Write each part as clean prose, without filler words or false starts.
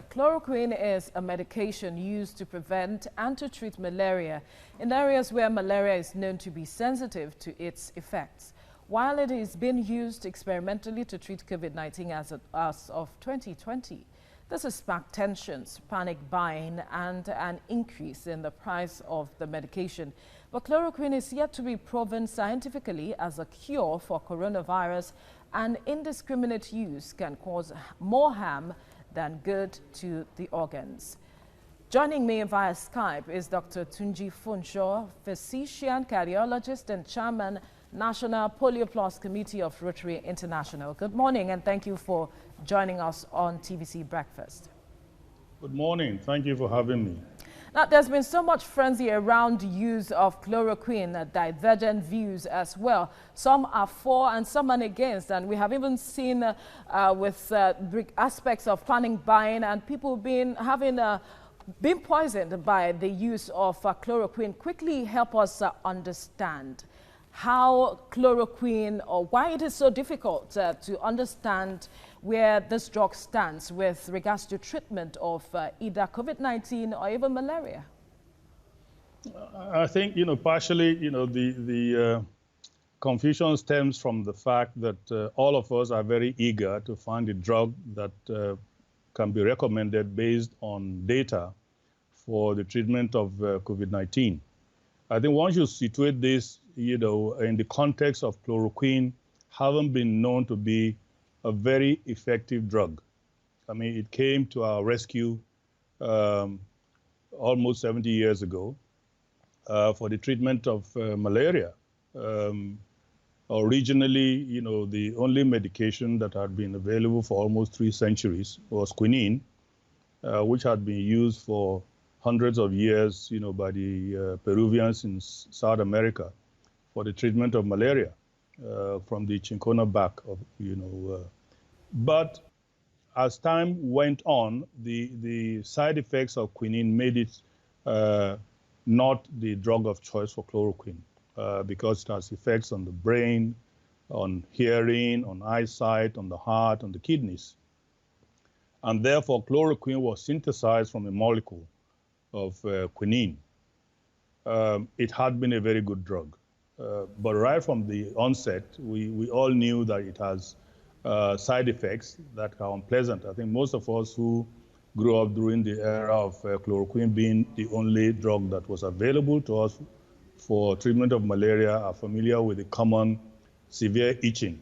Chloroquine is a medication used to prevent and to treat malaria in areas where malaria is known to be sensitive to its effects. While it is being used experimentally to treat COVID-19 as of 2020, this has sparked tensions, panic buying, and an increase in the price of the medication. But chloroquine is yet to be proven scientifically as a cure for coronavirus, and indiscriminate use can cause more harm than good to the organs. Joining me via Skype is Dr. Tunji Funshaw, physician, cardiologist, and chairman, National Polio Plus Committee of Rotary International. Good morning, and thank you for joining us on TVC Breakfast. Good morning. Thank you for having me. Now, there's been so much frenzy around the use of chloroquine, divergent views as well. Some are for and some are against, and we have even seen with aspects of panic buying and people being poisoned by the use of chloroquine. Quickly help us understand how chloroquine, or why it is so difficult to understand where this drug stands with regards to treatment of either COVID-19 or even malaria. I think, partially, the confusion stems from the fact that all of us are very eager to find a drug that can be recommended based on data for the treatment of COVID-19. I think once you situate this, in the context of chloroquine, haven't been known to be a very effective drug. I mean, it came to our rescue almost 70 years ago for the treatment of malaria. Originally, the only medication that had been available for almost 3 centuries was quinine, which had been used for hundreds of years, by the Peruvians in South America for the treatment of malaria from the chinchona bark of, But as time went on, the side effects of quinine made it not the drug of choice for chloroquine because it has effects on the brain, on hearing, on eyesight, on the heart, on the kidneys. And therefore, chloroquine was synthesized from a molecule of quinine. It had been a very good drug. But right from the onset, we all knew that it has side effects that are unpleasant. I think most of us who grew up during the era of chloroquine being the only drug that was available to us for treatment of malaria are familiar with the common severe itching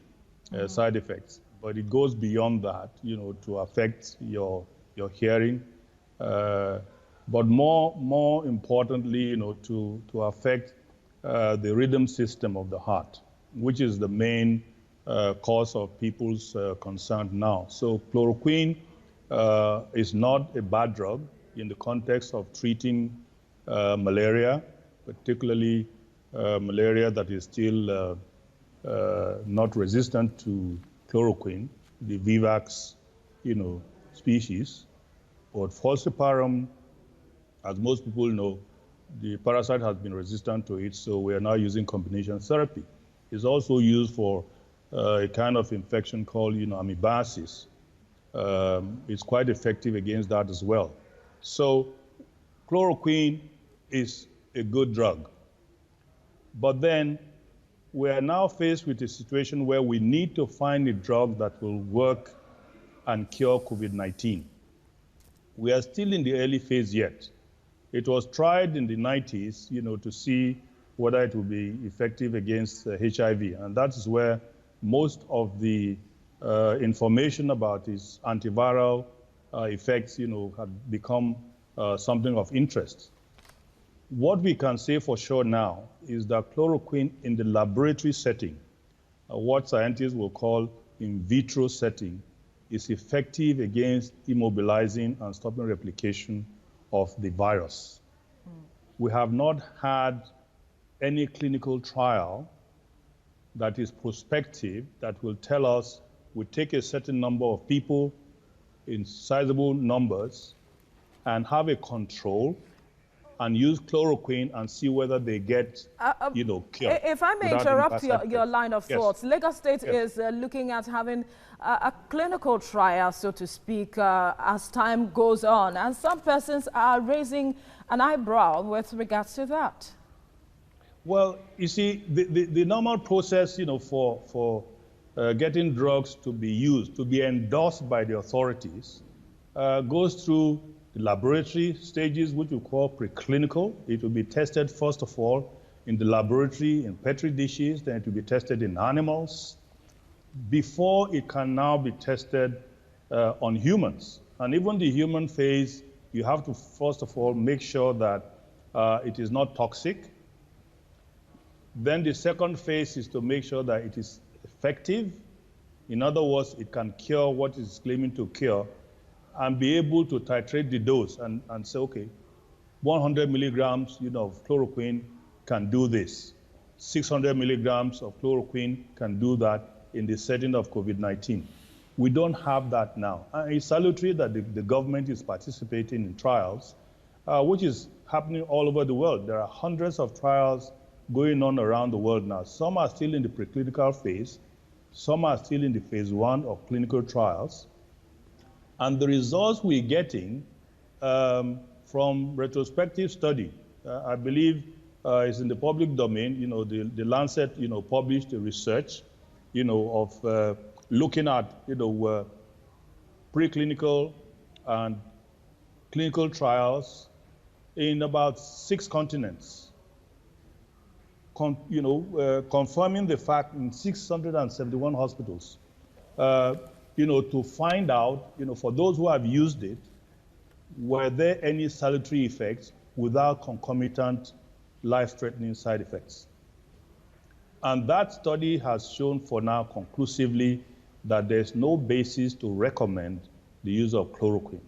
side effects. But it goes beyond that, to affect your hearing. But more importantly, to affect the rhythm system of the heart, which is the main cause of people's concern now. So chloroquine is not a bad drug in the context of treating malaria, particularly malaria that is still not resistant to chloroquine, the vivax, species. But falciparum, as most people know, the parasite has been resistant to it, so we are now using combination therapy. It's also used for a kind of infection called, amoebiasis. It's quite effective against that as well. So chloroquine is a good drug. But then we are now faced with a situation where we need to find a drug that will work and cure COVID-19. We are still in the early phase yet. It was tried in the 90s, to see whether it would be effective against HIV. And that is where most of the information about its antiviral effects, had become something of interest. What we can say for sure now is that chloroquine in the laboratory setting, what scientists will call in vitro setting, is effective against immobilizing and stopping replication of the virus. We have not had any clinical trial that is prospective that will tell us we take a certain number of people in sizable numbers and have a control and use chloroquine and see whether they get, cured. If I may interrupt your line of thoughts, Lagos State is looking at having a clinical trial, so to speak, as time goes on. And some persons are raising an eyebrow with regards to that. Well, you see, the normal process, for getting drugs to be used, to be endorsed by the authorities, goes through the laboratory stages, which we call preclinical. It will be tested, first of all, in the laboratory, in Petri dishes, then it will be tested in animals, before it can now be tested on humans. And even the human phase, you have to, first of all, make sure that it is not toxic. Then the second phase is to make sure that it is effective. In other words, it can cure what it's claiming to cure, and be able to titrate the dose and say, okay, 100 milligrams of chloroquine can do this. 600 milligrams of chloroquine can do that in the setting of COVID-19. We don't have that now. And it's salutary that the government is participating in trials, which is happening all over the world. There are hundreds of trials going on around the world now. Some are still in the preclinical phase. Some are still in the phase 1 of clinical trials. And the results we're getting from retrospective study, I believe is in the public domain. The Lancet, published a research, of looking at, preclinical and clinical trials in about 6 continents, confirming the fact in 671 hospitals. To find out, for those who have used it, were there any salutary effects without concomitant life-threatening side effects? And that study has shown for now conclusively that there's no basis to recommend the use of chloroquine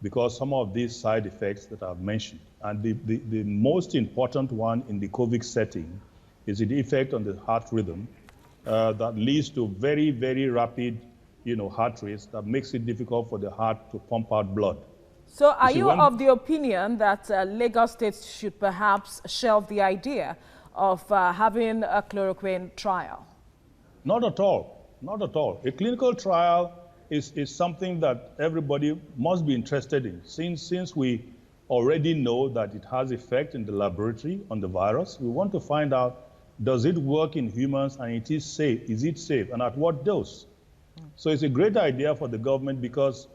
because some of these side effects that I've mentioned. And the most important one in the COVID setting is the effect on the heart rhythm that leads to very, very rapid heart rates that makes it difficult for the heart to pump out blood. So are you of the opinion that Lagos State should perhaps shelve the idea of having a chloroquine trial? Not at all. Not at all. A clinical trial is something that everybody must be interested in. Since we already know that it has effect in the laboratory on the virus, we want to find out, does it work in humans and it is safe? Is it safe and at what dose? So it's a great idea for the government because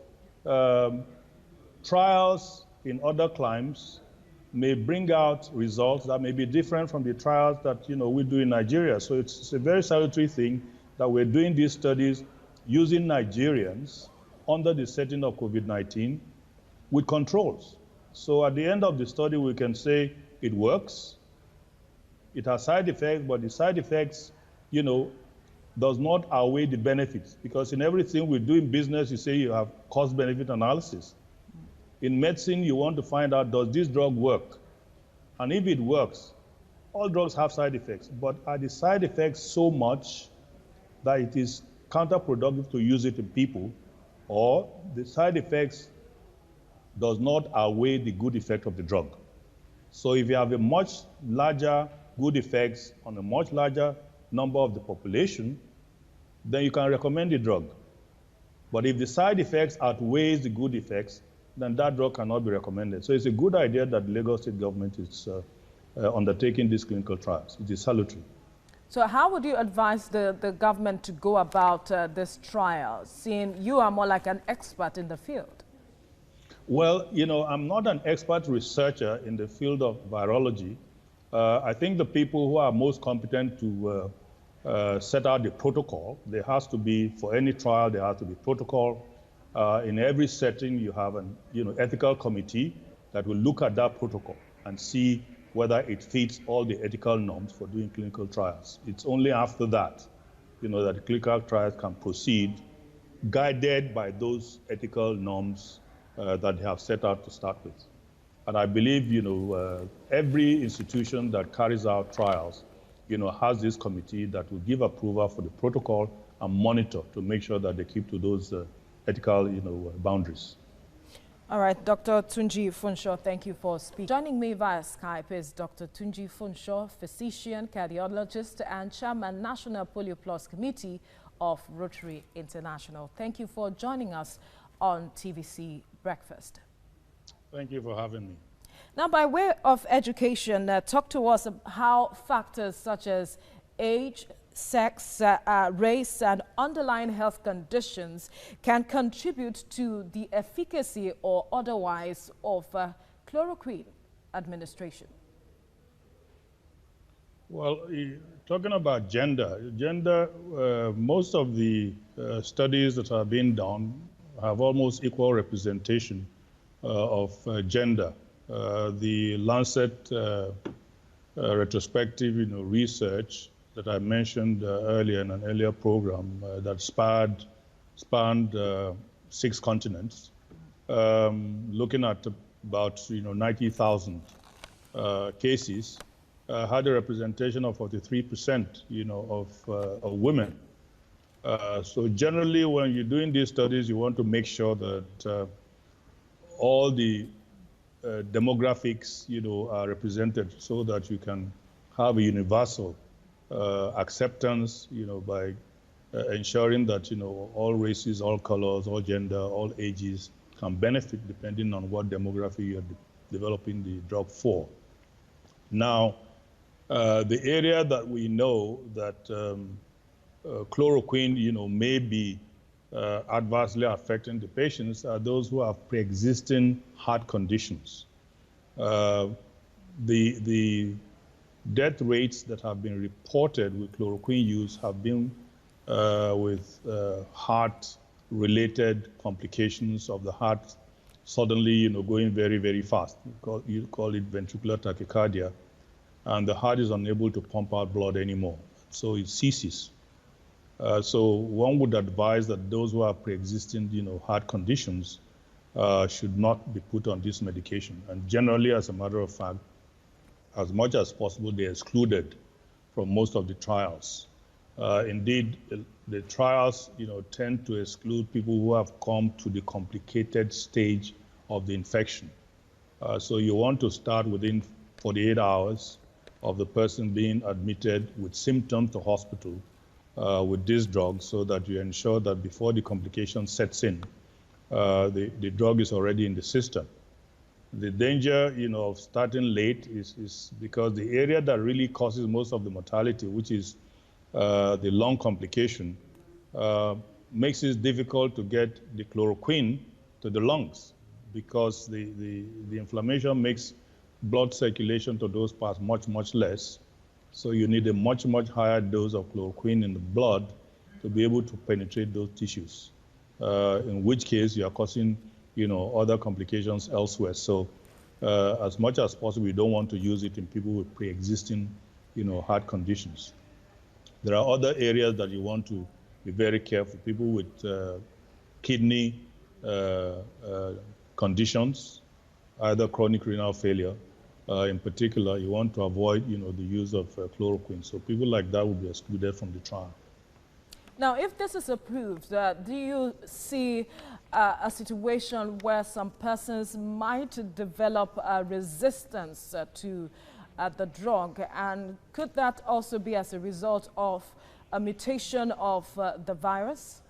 trials in other climes may bring out results that may be different from the trials that we do in Nigeria. So it's a very salutary thing that we're doing these studies using Nigerians under the setting of COVID-19 with controls. So at the end of the study, we can say it works. It has side effects, but the side effects, does not outweigh the benefits. Because in everything we do in business, you say you have cost-benefit analysis. In medicine, you want to find out, does this drug work? And if it works, all drugs have side effects, but are the side effects so much that it is counterproductive to use it in people, or the side effects does not outweigh the good effect of the drug? So if you have a much larger good effects on a much larger number of the population, then you can recommend the drug. But if the side effects outweighs the good effects, then that drug cannot be recommended. So it's a good idea that the Lagos State government is undertaking these clinical trials. It is salutary. So how would you advise the government to go about this trial, seeing you are more like an expert in the field? Well, I'm not an expert researcher in the field of virology. I think the people who are most competent to set out the protocol, there has to be, for any trial, there has to be protocol. In every setting, you have an ethical committee that will look at that protocol and see whether it fits all the ethical norms for doing clinical trials. It's only after that, that the clinical trials can proceed, guided by those ethical norms that they have set out to start with. And I believe, every institution that carries out trials, has this committee that will give approval for the protocol and monitor to make sure that they keep to those ethical, boundaries. All right, Dr. Tunji Funshaw, thank you for speaking. Joining me via Skype is Dr. Tunji Funshaw, physician, cardiologist, and chairman, National Polio Plus Committee of Rotary International. Thank you for joining us on TVC Breakfast. Thank you for having me. Now, by way of education, talk to us about how factors such as age, sex, race, and underlying health conditions can contribute to the efficacy or otherwise of chloroquine administration. Well, talking about gender, most of the studies that are being done have almost equal representation of gender. The Lancet retrospective, research that I mentioned earlier in an earlier program that spanned 6 continents, looking at about 90,000 cases, had a representation of 43%, of women. So generally, when you're doing these studies, you want to make sure that all the demographics, are represented so that you can have a universal acceptance, by ensuring that, all races, all colors, all gender, all ages can benefit depending on what demography you're developing the drug for. Now, the area that we know that chloroquine, may be adversely affecting the patients are those who have pre-existing heart conditions. The death rates that have been reported with chloroquine use have been with heart-related complications of the heart suddenly, going very, very fast. You call it ventricular tachycardia, and the heart is unable to pump out blood anymore, so it ceases. So one would advise that those who have pre-existing, heart conditions should not be put on this medication. And generally, as a matter of fact, as much as possible, they're excluded from most of the trials. Indeed, the trials, tend to exclude people who have come to the complicated stage of the infection. So you want to start within 48 hours of the person being admitted with symptoms to hospital with this drug, so that you ensure that before the complication sets in, the drug is already in the system. The danger, of starting late is because the area that really causes most of the mortality, which is the lung complication, makes it difficult to get the chloroquine to the lungs, because the inflammation makes blood circulation to those parts much, much less. So you need a much, much higher dose of chloroquine in the blood to be able to penetrate those tissues, in which case you are causing, other complications elsewhere. So as much as possible, we don't want to use it in people with pre-existing, heart conditions. There are other areas that you want to be very careful. People with kidney conditions, either chronic renal failure, in particular, you want to avoid, the use of chloroquine. So people like that will be excluded from the trial. Now, if this is approved, do you see a situation where some persons might develop a resistance to the drug? And could that also be as a result of a mutation of the virus?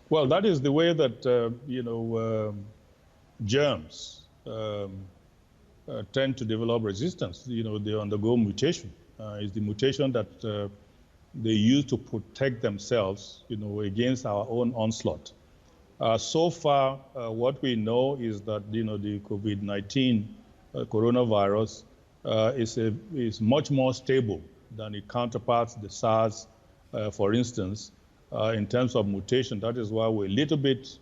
Well, that is the way that, germs tend to develop resistance. They undergo mutation. It's the mutation that they use to protect themselves, against our own onslaught. So far, what we know is that, the COVID-19 coronavirus is much more stable than its counterparts, the SARS, for instance, in terms of mutation. That is why we're a little bit,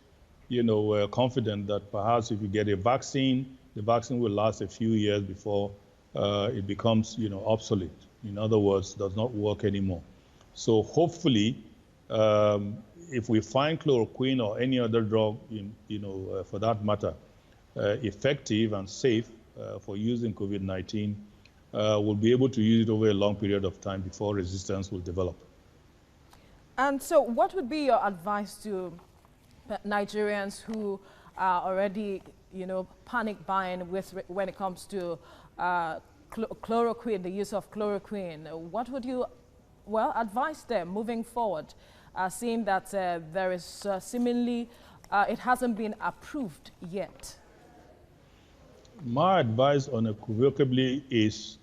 confident that perhaps if you get a vaccine, the vaccine will last a few years before it becomes, obsolete. In other words, does not work anymore. So hopefully, if we find chloroquine or any other drug, for that matter, effective and safe for using COVID-19, we'll be able to use it over a long period of time before resistance will develop. And so what would be your advice to Nigerians who are already, panic buying when it comes to chloroquine, the use of chloroquine. What would you, advise them moving forward, seeing that there is seemingly, it hasn't been approved yet? My advice unequivocally is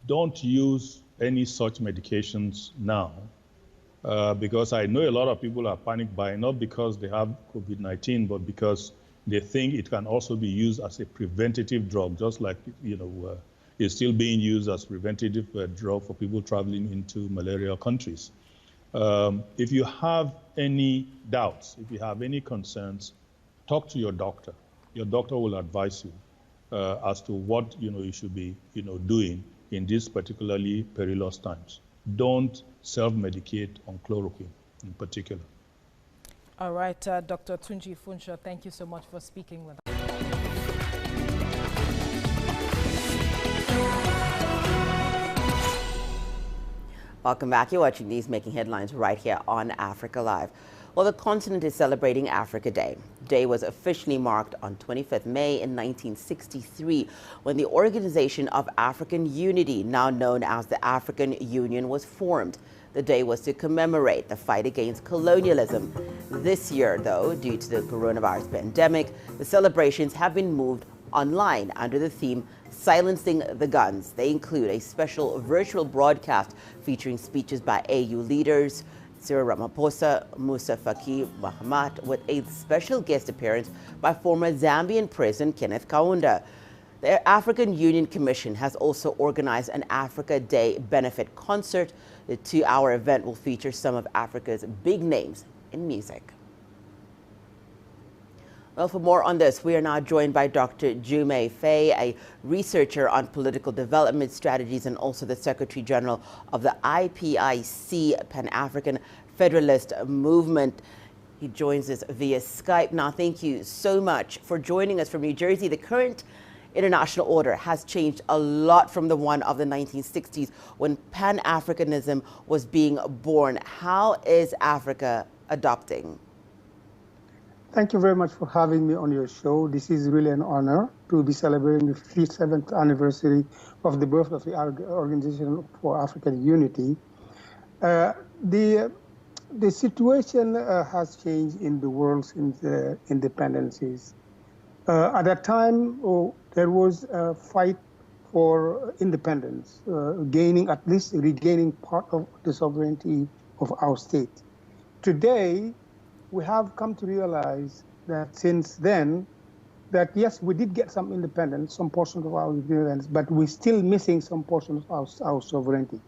don't use any such medications now, because I know a lot of people are panic buying, not because they have COVID-19, but because they think it can also be used as a preventative drug, just like, it's still being used as preventative drug for people traveling into malaria countries. If you have any doubts, if you have any concerns, talk to your doctor. Your doctor will advise you as to what you should be doing in these particularly perilous times. Don't self-medicate on chloroquine in particular. All right, Dr. Tunji Funsho, thank you so much for speaking with us. Welcome back. You're watching News Making Headlines right here on Africa Live. Well, the continent is celebrating Africa Day. The day was officially marked on 25th May in 1963 when the Organization of African Unity, now known as the African Union, was formed. The day was to commemorate the fight against colonialism. This year, though, due to the coronavirus pandemic, the celebrations have been moved online under the theme Silencing the Guns. They include a special virtual broadcast featuring speeches by AU leaders Cyril Ramaphosa, Musa Faki Mahamat, with a special guest appearance by former Zambian President Kenneth Kaunda. The African Union Commission has also organized an Africa Day benefit concert. The 2-hour event will feature some of Africa's big names in music. Well, for more on this, we are now joined by Dr. Aimee Faye, a researcher on political development strategies and also the Secretary General of the IPIC, Pan-African Federalist Movement. He joins us via Skype. Now, thank you so much for joining us from New Jersey. The current international order has changed a lot from the one of the 1960s when Pan-Africanism was being born. How is Africa adopting? Thank you very much for having me on your show. This is really an honor to be celebrating the 57th anniversary of the birth of the Organization for African Unity. The situation has changed in the world since the independencies. At that time, there was a fight for independence, at least regaining part of the sovereignty of our state. Today, we have come to realize that since then, that yes, we did get some independence, some portion of our independence, but we're still missing some portion of our sovereignty.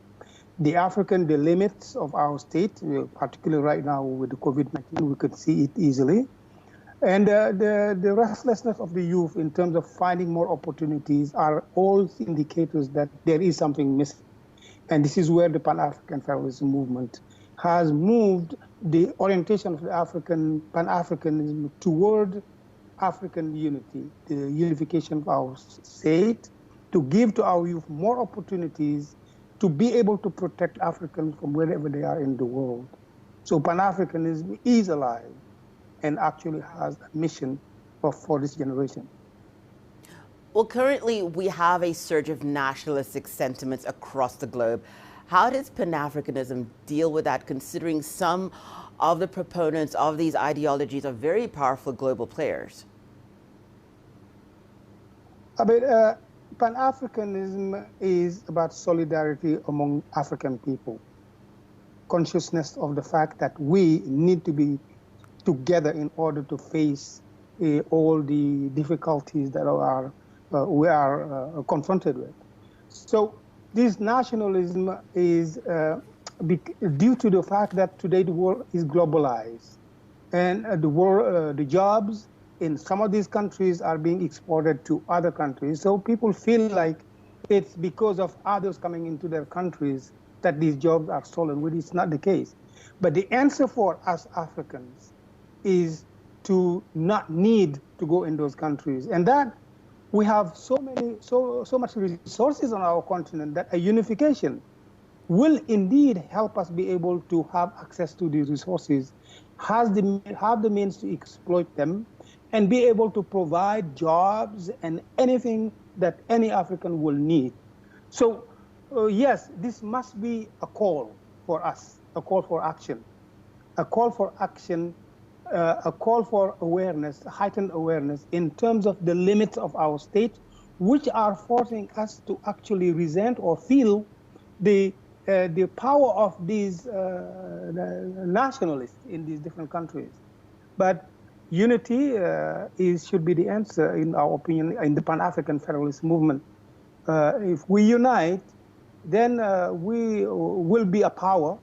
The limits of our state, particularly right now with the COVID-19, we could see it easily. And the restlessness of the youth in terms of finding more opportunities are all indicators that there is something missing. And this is where the Pan-African Federalism movement has moved the orientation of the Pan-Africanism toward African unity, the unification of our state, to give to our youth more opportunities to be able to protect Africans from wherever they are in the world. So Pan-Africanism is alive and actually has a mission for this generation. Well, currently we have a surge of nationalistic sentiments across the globe. How does Pan-Africanism deal with that, considering some of the proponents of these ideologies are very powerful global players? Pan-Africanism is about solidarity among African people, consciousness of the fact that we need to be together in order to face all the difficulties that we are confronted with. So this nationalism is due to the fact that today the world is globalized, and the jobs in some of these countries are being exported to other countries. So people feel like it's because of others coming into their countries that these jobs are stolen, which is not the case. But the answer for us Africans is to not need to go in those countries, and that we have so much resources on our continent that a unification will indeed help us be able to have access to these resources, have the means to exploit them, and be able to provide jobs and anything that any African will need. So yes, this must be a call for us, a call for action, a call for action, a call for awareness, heightened awareness in terms of the limits of our state, which are forcing us to actually resent or feel the power of these nationalists in these different countries. But unity should be the answer, in our opinion, in the Pan-African Federalist movement. If we unite, then we will be a power.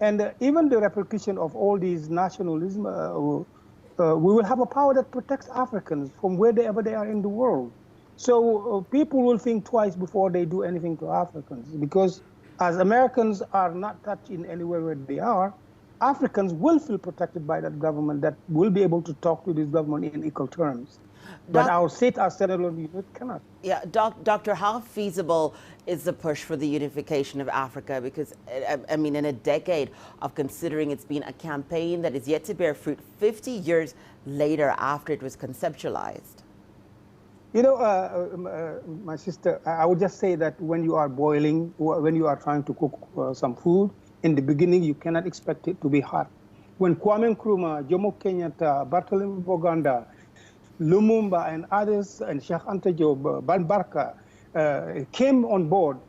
And even the repercussion of all these nationalism, we will have a power that protects Africans from wherever they are in the world. So people will think twice before they do anything to Africans, because as Americans are not touched in anywhere where they are, Africans will feel protected by that government that will be able to talk to this government in equal terms. But our state, our standalone unit cannot. Yeah, Doctor, how feasible is the push for the unification of Africa? Because, I mean, in a decade of considering it's been a campaign that is yet to bear fruit 50 years later after it was conceptualized. You know, my sister, I would just say that when you are boiling, when you are trying to cook some food, in the beginning, you cannot expect it to be hot. When Kwame Nkrumah, Jomo Kenyatta, Bartolome Boganda, Lumumba and others, and Sheikh Anta Diop, Ban Barka, came on board,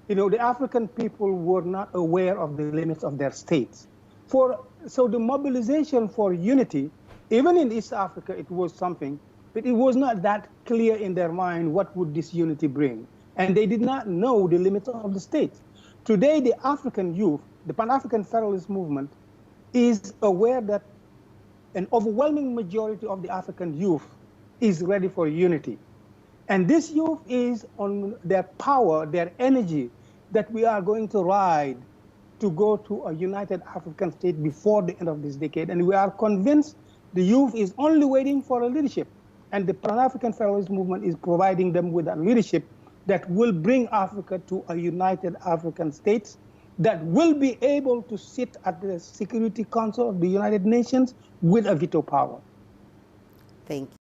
you know, the African people were not aware of the limits of their states. So the mobilization for unity, even in East Africa, it was something, but it was not that clear in their mind what would this unity bring. And they did not know the limits of the states. Today, the African youth, the Pan-African Federalist movement, is aware that an overwhelming majority of the African youth is ready for unity. And this youth is on their power, their energy, that we are going to ride to go to a united African state before the end of this decade. And we are convinced the youth is only waiting for a leadership. And the Pan-African Federalist movement is providing them with a leadership that will bring Africa to a united African states that will be able to sit at the Security Council of the United Nations with a veto power. Thank you.